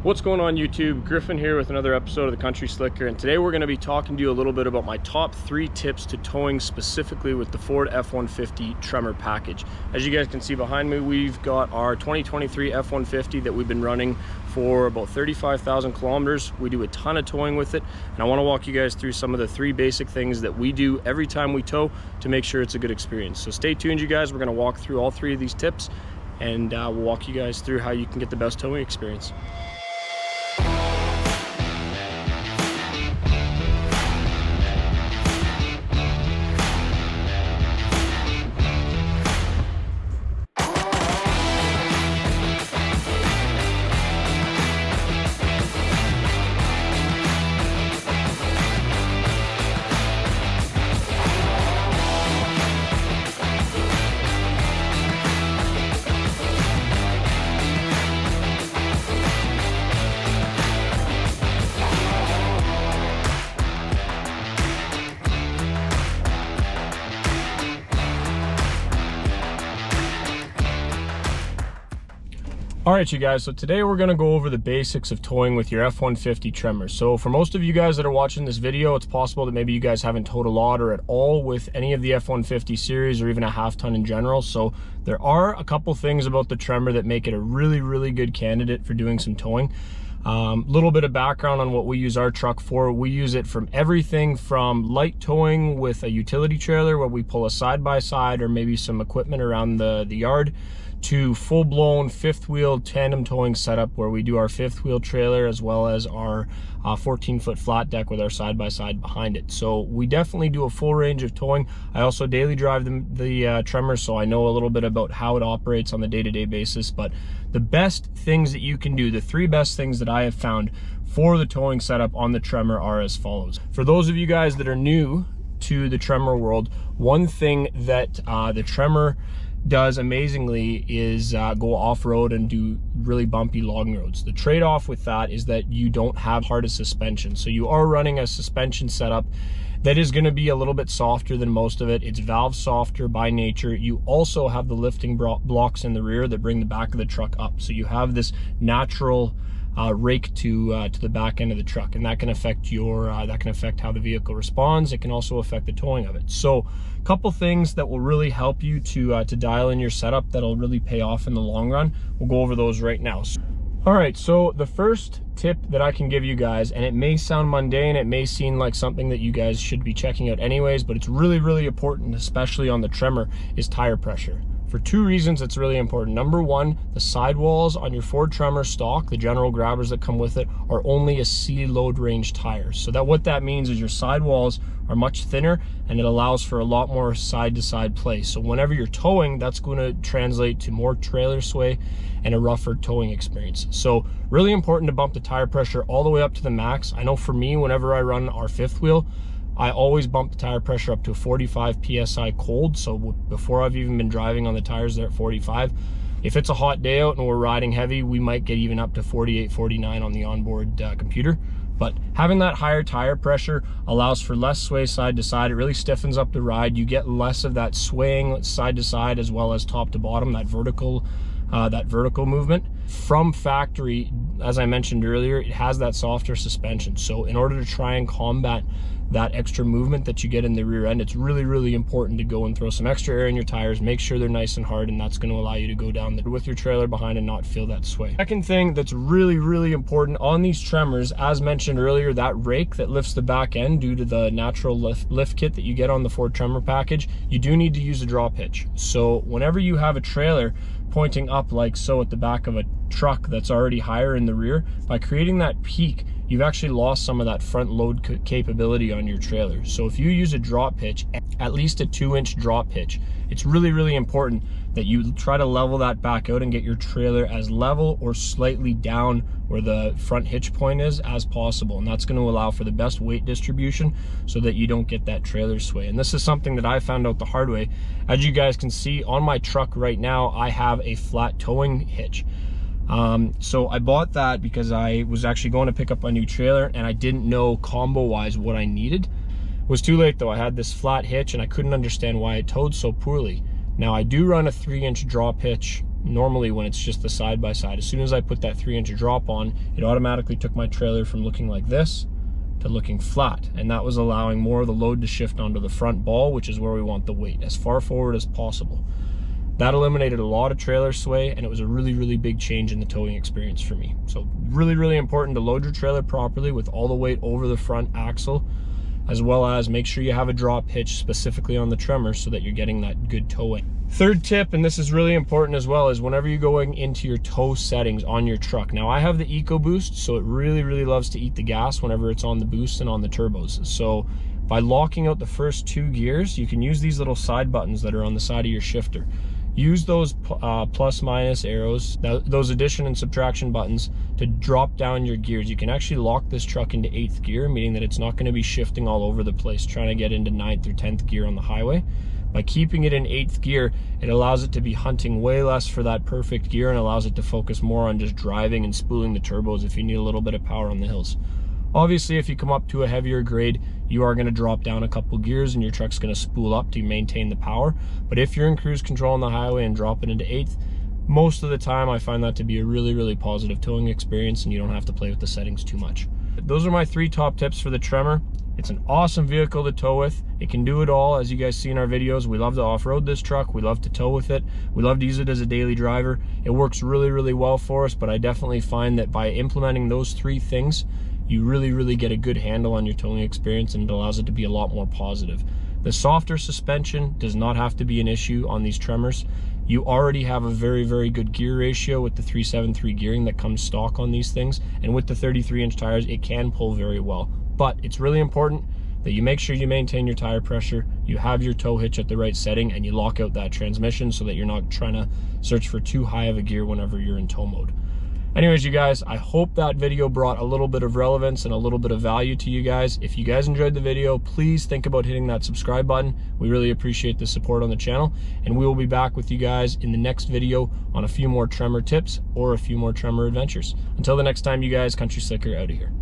What's going on YouTube? Griffin here with another episode of the Country Slicker, and today we're going to be talking to you a little bit about my top 3 tips to towing specifically with the Ford F-150 Tremor package. As you guys can see behind me, we've got our 2023 F-150 that we've been running for about 35,000 kilometers. We do a ton of towing with it, and I want to walk you guys through some of the 3 basic things that we do every time we tow to make sure it's a good experience. So stay tuned, you guys. We're going to walk through all 3 of these tips, and we'll walk you guys through how you can get the best towing experience. Alright you guys, so today we're going to go over the basics of towing with your F-150 Tremor. So for most of you guys that are watching this video, it's possible that maybe you guys haven't towed a lot or at all with any of the F-150 series or even a half ton in general. So there are a couple things about the Tremor that make it a really good candidate for doing some towing. Little bit of background on what we use our truck for. We use it from everything from light towing with a utility trailer where we pull a side-by-side or maybe some equipment around the yard, to full-blown fifth-wheel tandem towing setup where we do our fifth-wheel trailer as well as our 14-foot flat deck with our side-by-side behind it. So we definitely do a full range of towing. I also daily drive the Tremor, so I know a little bit about how it operates on the day-to-day basis. But the best things that you can do, the 3 best things that I have found for the towing setup on the Tremor are as follows. For those of you guys that are new to the Tremor world, one thing that the Tremor does amazingly is go off-road and do really bumpy logging roads. The trade-off with that is that you don't have hardest suspension. So you are running a suspension setup that is going to be a little bit softer than most of it. It's valve softer by nature. You also have the lifting blocks in the rear that bring the back of the truck up. So you have this natural rake to the back end of the truck, and that can affect your how the vehicle responds. It can also affect the towing of it. So a couple things that will really help you to dial in your setup that'll really pay off in the long run. We'll go over those right now. All right, so the first tip that I can give you guys, and it may sound mundane, it may seem like something that you guys should be checking out anyways, but it's really important, especially on the Tremor, is tire pressure. For 2 reasons it's really important. Number 1, the sidewalls on your Ford Tremor stock, the general grabbers that come with it, are only a C load range tires. So that what that means is your sidewalls are much thinner and it allows for a lot more side-to-side play. So whenever you're towing, that's going to translate to more trailer sway and a rougher towing experience. So really important to bump the tire pressure all the way up to the max. I know for me, whenever I run our fifth wheel, I always bump the tire pressure up to 45 PSI cold. So before I've even been driving on the tires, they're at 45. If it's a hot day out and we're riding heavy, we might get even up to 48, 49 on the onboard computer. But having that higher tire pressure allows for less sway side to side. It really stiffens up the ride. You get less of that swaying side to side as well as top to bottom, that vertical movement. From factory, as I mentioned earlier, it has that softer suspension. So in order to try and combat that extra movement that you get in the rear end, it's really important to go and throw some extra air in your tires, make sure they're nice and hard, and that's going to allow you to go down there with your trailer behind and not feel that sway. Second thing that's really important on these Tremors, as mentioned earlier, that rake that lifts the back end due to the natural lift kit that you get on the Ford Tremor package, you do need to use a drop hitch. So whenever you have a trailer pointing up like so at the back of a truck that's already higher in the rear, by creating that peak, you've actually lost some of that front load capability on your trailer. So if you use a drop hitch, at least a 2-inch drop hitch, it's really important that you try to level that back out and get your trailer as level or slightly down where the front hitch point is as possible. And that's going to allow for the best weight distribution so that you don't get that trailer sway. And this is something that I found out the hard way. As you guys can see on my truck right now, I have a flat towing hitch. So I bought that because I was actually going to pick up a new trailer and I didn't know combo wise what I needed. It was too late though. I had this flat hitch and I couldn't understand why it towed so poorly. Now I do run a 3-inch drop hitch normally when it's just the side-by-side. As soon as I put that 3-inch drop on, it automatically took my trailer from looking like this to looking flat, and that was allowing more of the load to shift onto the front ball, which is where we want the weight, as far forward as possible. That eliminated a lot of trailer sway, and it was a really, really big change in the towing experience for me. So really, really important to load your trailer properly with all the weight over the front axle, as well as make sure you have a drop hitch specifically on the Tremor so that you're getting that good towing. Third tip, and this is really important as well, is whenever you're going into your tow settings on your truck. Now I have the EcoBoost, so it really, really loves to eat the gas whenever it's on the boost and on the turbos. So by locking out the first 2 gears, you can use these little side buttons that are on the side of your shifter. Use those plus minus arrows, those addition and subtraction buttons, to drop down your gears. You can actually lock this truck into 8th gear, meaning that it's not going to be shifting all over the place trying to get into 9th or 10th gear on the highway. By keeping it in 8th gear, it allows it to be hunting way less for that perfect gear and allows it to focus more on just driving and spooling the turbos if you need a little bit of power on the hills. Obviously, if you come up to a heavier grade, you are going to drop down a couple gears and your truck's going to spool up to maintain the power. But if you're in cruise control on the highway and drop it into 8th, most of the time I find that to be a really, really positive towing experience, and you don't have to play with the settings too much. Those are my 3 top tips for the Tremor. It's an awesome vehicle to tow with. It can do it all. As you guys see in our videos, we love to off-road this truck. We love to tow with it. We love to use it as a daily driver. It works really, really well for us, but I definitely find that by implementing those 3 things, you really, really get a good handle on your towing experience, and it allows it to be a lot more positive. The softer suspension does not have to be an issue on these Tremors. You already have a very, very good gear ratio with the 373 gearing that comes stock on these things, and with the 33-inch tires, it can pull very well. But it's really important that you make sure you maintain your tire pressure, you have your tow hitch at the right setting, and you lock out that transmission so that you're not trying to search for too high of a gear whenever you're in tow mode. Anyways, you guys, I hope that video brought a little bit of relevance and a little bit of value to you guys. If you guys enjoyed the video, please think about hitting that subscribe button. We really appreciate the support on the channel, and we will be back with you guys in the next video on a few more Tremor tips or a few more Tremor adventures. Until the next time, you guys, Country Slicker out of here.